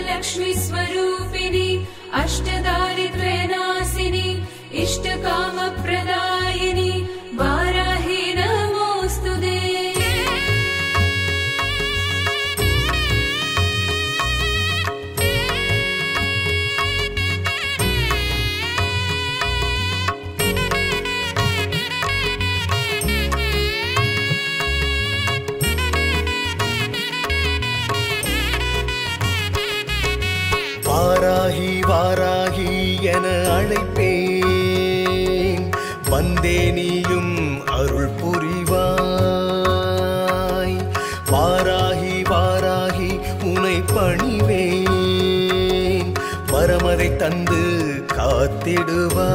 लक्ष्मी स्वरूपिणी अष्टदारिद्र्यनाशिनी इष्टकामप्रदायिनी वाराही नमोस्तुते। வாராகி வாராகி என அழைப்பேன், வந்தே நீயும் அருள் புரிவாய். வாராகி வாராகி உனை பணிவேன், வரமதை தந்து காத்திடுவாய்.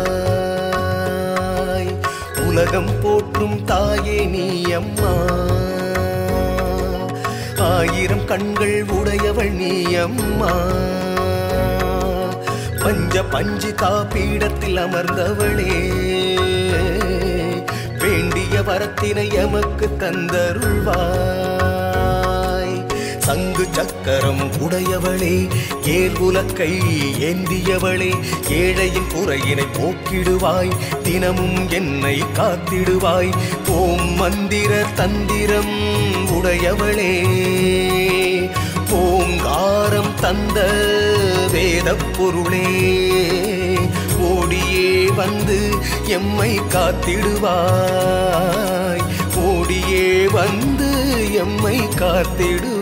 உலகம் போற்றும் தாயே நீ அம்மா, ஆயிரம் கண்கள் உடையவள் நீ அம்மா, பஞ்ச பஞ்சிகா பீடத்தில் அமர்ந்தவளே, வேண்டிய வரத்தினை எமக்கு தந்தருள்வாய். சங்கு சக்கரம் உடையவளே, ஏல் உலக்கை ஏந்தியவளே, ஏழையின் குறையினை போக்கிடுவாய், தினமும் என்னை காத்திடுவாய். ஓம் மந்திர தந்திரம் உடையவளே, ஓங்காரம் தந்த வேத பொருளே, ஓடியே வந்து எம்மை காத்திடுவாய், ஓடியே வந்து எம்மை காத்திடுவாய்.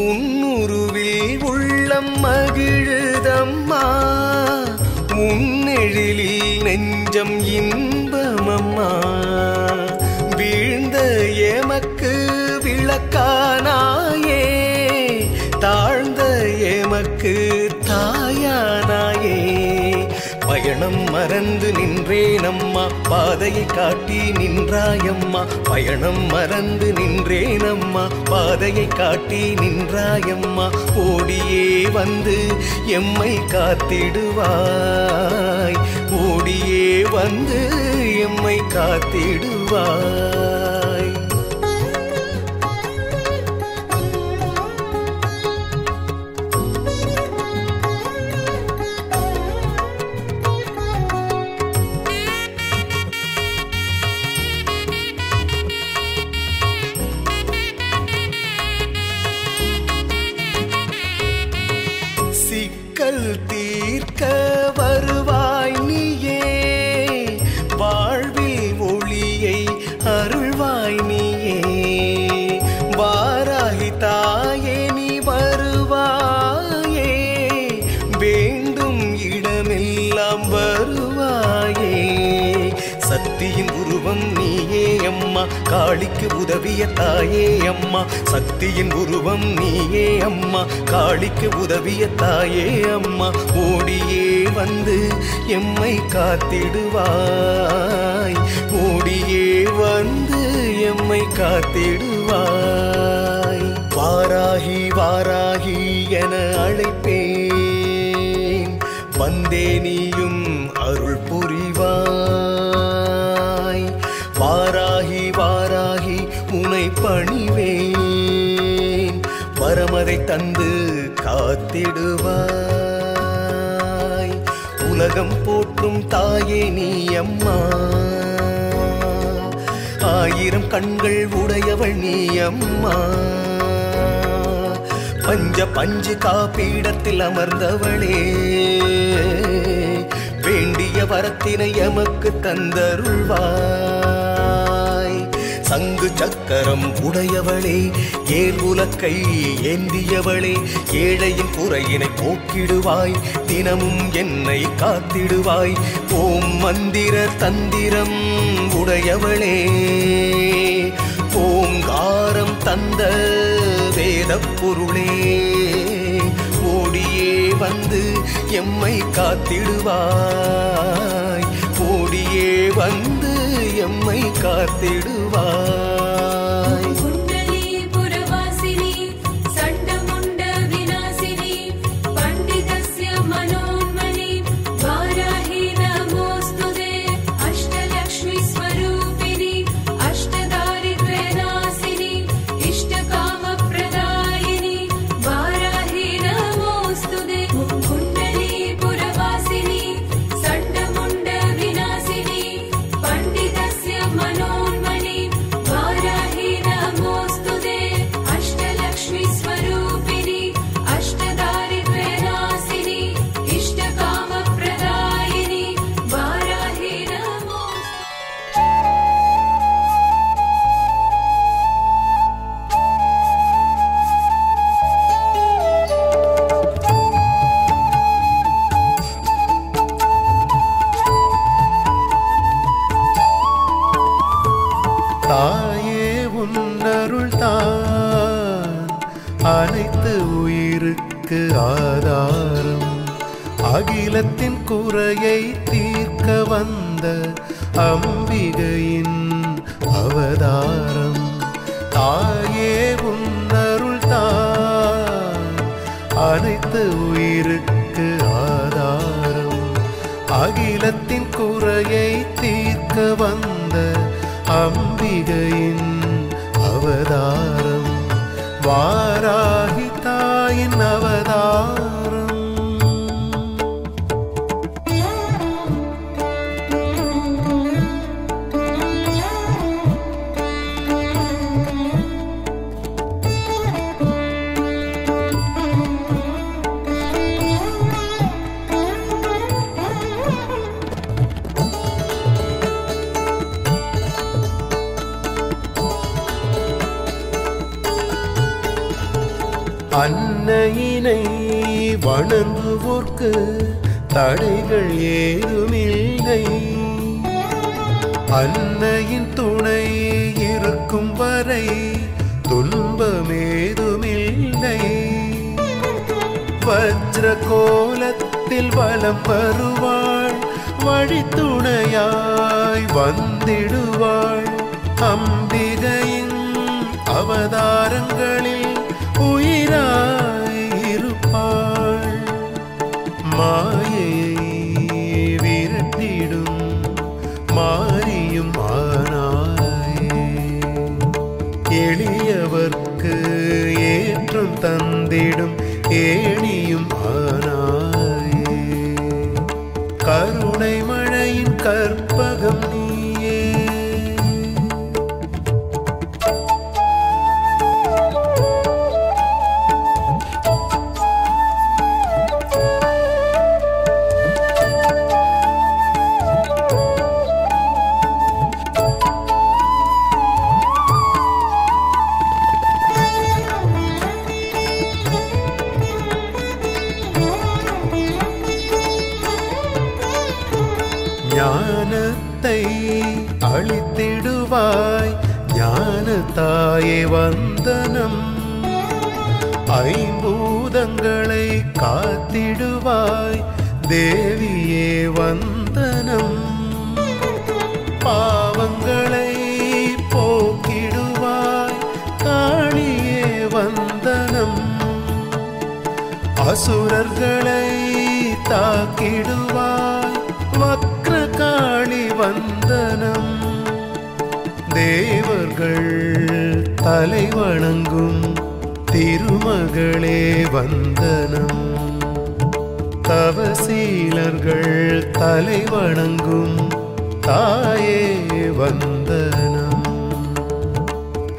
உன்னுருவில் உள்ளம் மகிழுதம்மா, உன்னெழிலில் நெஞ்சம் இன்பமம்மா, வீழ்ந்த எமக்கு விளக்கானாயே, தாழ்ந்த எமக்கு தாயானாயே. பயணம் மறந்து நின்றேனம்மா, பாதையை காட்டி நின்றாயம்மா, பயணம் மறந்து நின்றேனம்மா, பாதையை காட்டி நின்றாயம்மா, ஓடியே வந்து எம்மை காத்திடுவாய், ஓடியே வந்து எம்மை காத்திடுவாய். சிக்கல் தீர்க்க வருவாய் நீயே, வாழ்வில் ஒளியை அருள்வாய் நீயே, வாராகி தாயே நீ வருவாயே, வேண்டும் இடமெல்லாம் வருவாயே. சக்தியின் உருவம் நீயே அம்மா, காளிக்கு உதவிய தாயே அம்மா, சக்தியின் உருவம் நீயே அம்மா, காளிக்கு உதவிய தாயே அம்மா, ஓடியே வந்து எம்மை காத்திடுவாய், ஓடியே வந்து எம்மை காத்திடுவாய். வாராகி வாராகி என அழைப்பேன், வந்தே நீயும் அருள் புரிவாய். வாராகி வாராகி உனை பணிவேன், வரமதை தந்து காத்திடுவாய். உலகம் போற்றும் தாயே நீ அம்மா, ஆயிரம் கண்கள் உடையவள் நீ அம்மா, பஞ்ச பஞ்சிகா பீடத்தில் அமர்ந்தவளே, வேண்டிய வரத்தினை எமக்கு தந்தருள்வாய். சங்கு சக்கரம் உடையவளே, ஏல் உலக்கை ஏந்தியவளே, ஏழையின் குறையினை போக்கிடுவாய், தினமும் என்னை காத்திடுவாய். ஓம் மந்திர தந்திரம் உடையவளே, ஓங்காரம் தந்த வேத பொருளே, ஓடியே வந்து எம்மை காத்திடுவாய், ஓடியே வந்து எம்மை காத்திடுவாய். Var அகிலத்தின் குறையை தீர்க்க வந்த அம்பிகையின் அவதாரம். தாயே உன்னருள் தான் அனைத்து உயிருக்கு ஆதாரம். அகிலத்தின் குறையை தீர்க்க வந்த அம்பிகையின் அவதாரம். வாராகி தாயின் அவதாரம். அன்னையினை வணங்குவோர்க்கு தடைகள் ஏதுமில்லை. அன்னையின் துணை இருக்கும் வரை துன்பமேதுமில்லை. வஜ்ர கோலத்தில் வலம் வருவாள், வழித்துணையாய் வந்திடுவாள். அம்பிகையின் அவதாரங்களில் உயிராயிருப்பாள். மாயையை விரட்டிடும் மாரியும் ஆனாயே. எளியவர்க்கு ஏற்றம் தந்திடும் ஏணியும் ஆனாயே. கருணை மழையின் கற்பகம் நீயே. ஞானத்தை அளித்திடுவாய் ஞான தாயே வந்தனம். ஐம்பூதங்களை காத்திடுவாய் தேவியே வந்தனம். பாவங்களை போக்கிடுவாய் காளியே வந்தனம். அசுரர்களை தாக்கிடுவாய் வக்ரகாளி வந்தனம். தேவர்கள் தலை வணங்கும் திருமகளே வந்தனம். தவசீலர்கள் தலை வணங்கும் தாயே வந்தனம்.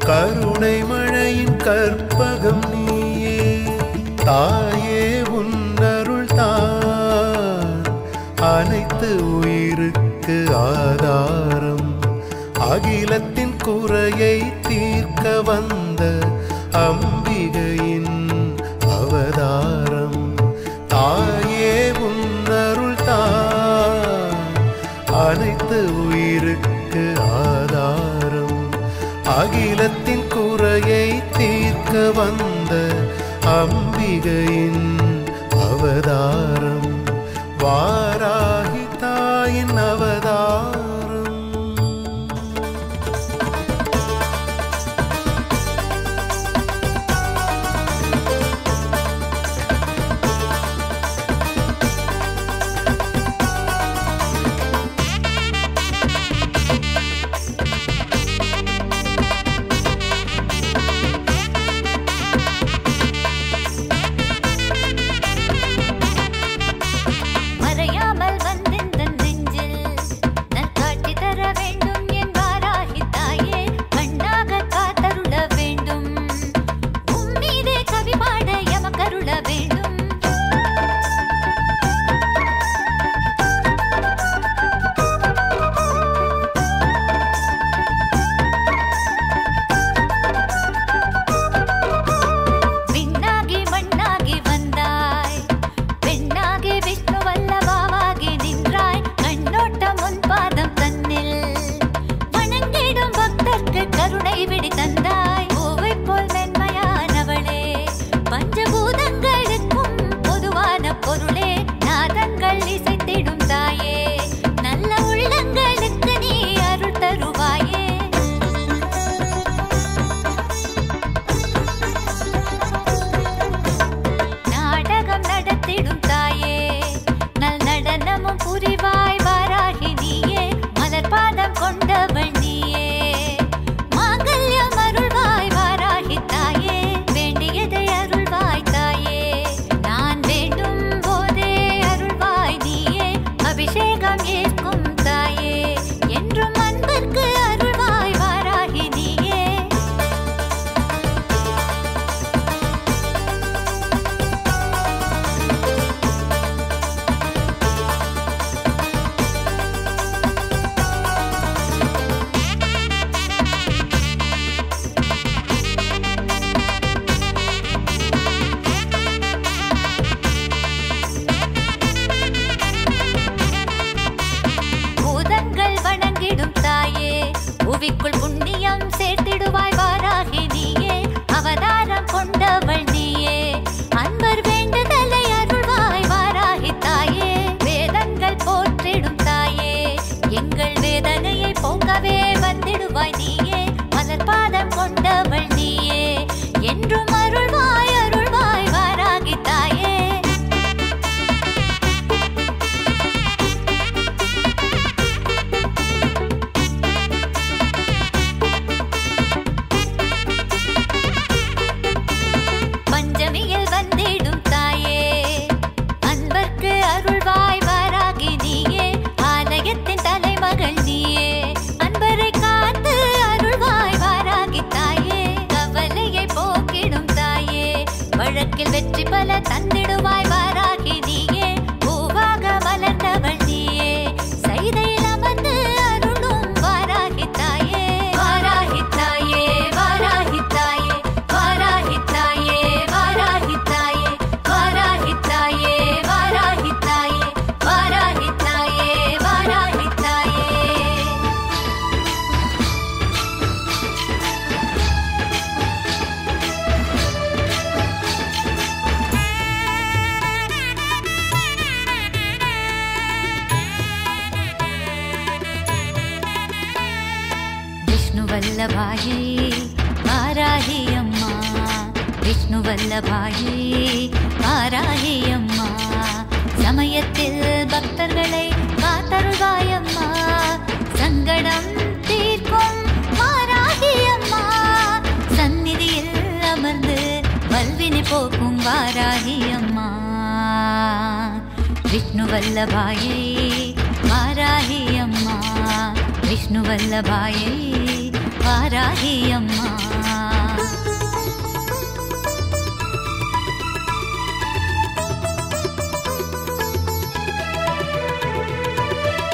கருணை மழையின் கற்பகம் நீயே. தாயே உன்னருள் தான் அனைத்து உயிருக்கு ஆதாரம். அகிலத்தின் குறையை தீர்க்க வந்த அம்பிகையின் அவதாரம். தாயே உன்னருள் தான் அனைத்து உயிருக்கு ஆதாரம். அகிலத்தின் குறையை தீர்க்க வந்த அம்பிகையின் அவதாரம். வாராகி தாயின் அவதாரம். மறையா என்று அருள்வாய் வாராகி நீயே, ஆலயத்தின் தலைமகள் நீயே, அன்பரை காத்து அருள்வாய் வாராகி தாயே, கவலையை போக்கிடும் தாயே, வழக்கில் வெற்றி பல தந்திடுவாய் வாராகி நீயே, பூவாக மலர்ந்தவள் நீயே, சைதையில் அமர்ந்து அருளும் வாராகி தாயே, வாராகி தாயே, வாராகி தாயே, வாராகி தாயே, வாராகி தாயே, வாராகி தாயே, வாராகி தாயே, வாராகி தாயே, வாராகி தாயே. விஷ்ணு வல்லபாயே வாராகி அம்மா, விஷ்ணு வல்லபாயே வாராகி அம்மா, சமயத்தில் பக்தர்களை காத்தருள்வாயம்மா, சங்கடம் தீர்க்கும் வாராகி அம்மா, சந்நிதியில் அமர்ந்து வல்வினை போக்கும் வாராகி அம்மா, விஷ்ணு வல்லபாயே வாராகி அம்மா, விஷ்ணு வல்லபாயே வாராகி அம்மா.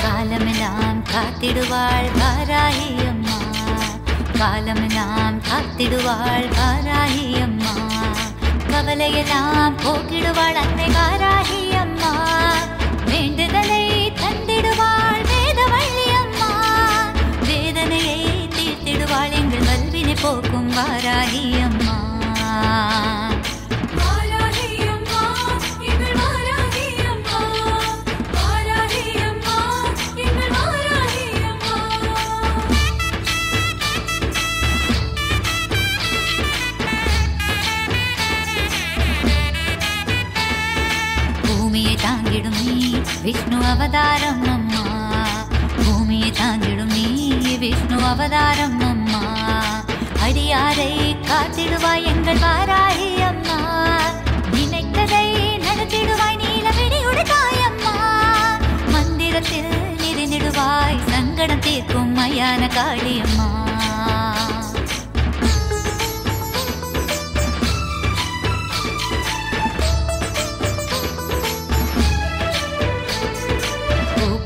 காலமெல்லாம் காத்திடுவாள் வாராகி அம்மா, காலமெல்லாம் காத்திடுவாள் வாராகி அம்மா, கவலையெல்லாம் போக்கிடுவாள் அன்னை வாராகி அம்மா, வேண்டுதலை தந்திடுவாள் வேதவள்ளி அம்மா, வேதனையை தீர்த்திடுவாள் எங்கள் வல்வினை போக்கும் வாராகி அம்மா. பூமியை தாங்கிடும் நீ விஷ்ணு அவதாரம் அம்மா, பூமியை தாங்கிடும் நீ விஷ்ணு அவதாரம் அம்மா, அடியாரை காத்திடுவாய் எங்கள் வாராகி அம்மா, நினைத்ததை நடத்திடுவாய் நீலவிழியுடைய தாயம்மா, மந்திரத்தில் நிறைந்திடுவாய் சங்கடம் தீர்க்கும் மயான காளியம்மா.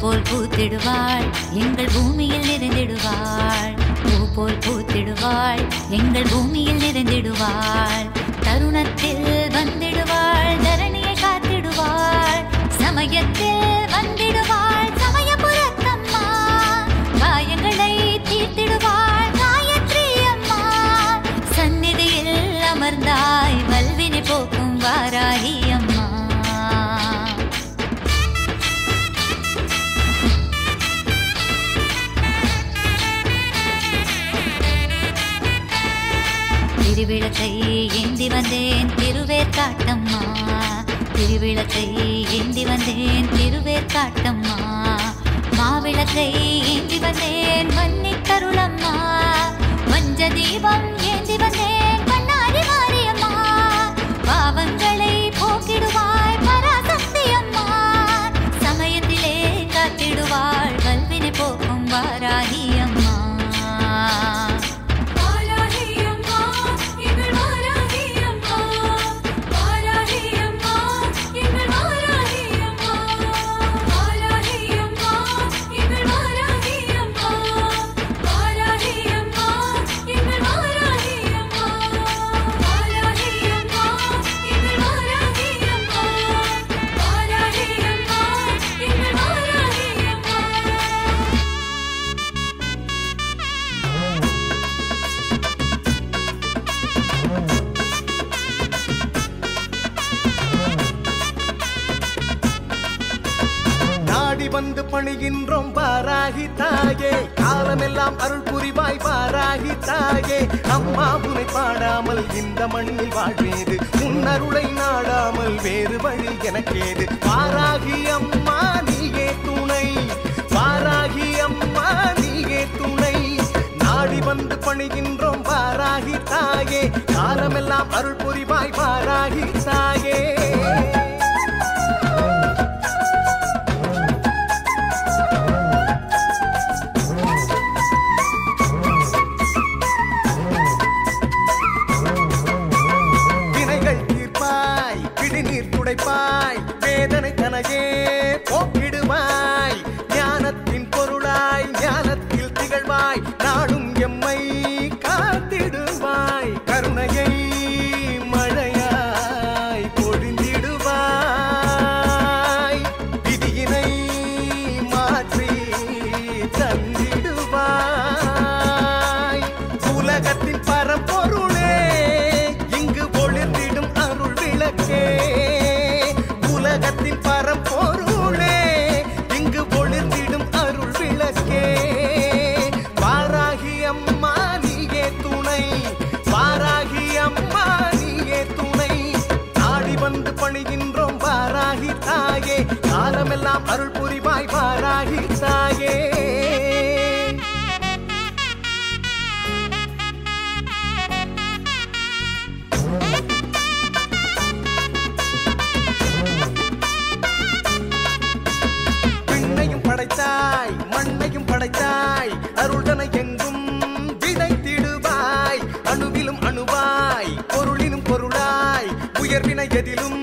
போல் பூத்திடுவாள் எங்கள் பூமியில் நிறைந்திடுவாள், பூ போல் பூத்திடுவாள் எங்கள் பூமியில் நிறைந்திடுவாள், தருணத்தில் வந்திடுவாள் தரணியை காத்திடுவாள், சமயத்தில் வந்திடுவாள் சமயபுரத்தம்மா, காயங்களை தீர்த்திடுவாள் காயத்ரி அம்மா, சந்நிதியில் அமர்ந்தாய் வல்வினை போக்கும் வாராகி அம்மா. திருவிளக்கை ஏந்தி வந்தேன் திருவேற்காட்டம்மா, திருவிளக்கை ஏந்தி வந்தேன் திருவேற்காட்டம்மா, மாவிளக்கை ஏந்தி வந்தேன் மன்னித்தருளம்மா, மஞ்ச தீபம் ஏந்தி வந்தேன் பண்ணாரி மாரியம்மா, பாவங்களை போக்கிடுவாய் பராசக்தி அம்மா, சமயத்திலே காத்திடுவாள் வல்வினை போக்கும் வாராகி அம்மா. வந்து பணிகின்றோம் வாராகி தாயே, காலமெல்லாம் அருள் புரிவாய் வாராகி தாயே, அம்மா உனை பாடாமல் இந்த மண்ணில் வாழ்வேது, உன்னருளை நாடாமல் வேறு வழி எனக்கேது, வாராகி அம்மா நீயே துணை, வாராகி அம்மா நீயே துணை, நாடி வந்து பணிகின்றோம் வாராகி தாயே, காலமெல்லாம் அருள் புரிவாய் வாராகி தாயே. காலமெல்லாம் அருள் புரிவாய் வாராகி தாயே. படைத்தாய் மண்ணையும் படைத்தாய் அருள்தனை எங்கும் விதைத்திடுவாய். அணுவிலும் அணுவாய் பொருளினும் பொருளாய் உயர்வினை எதிலும்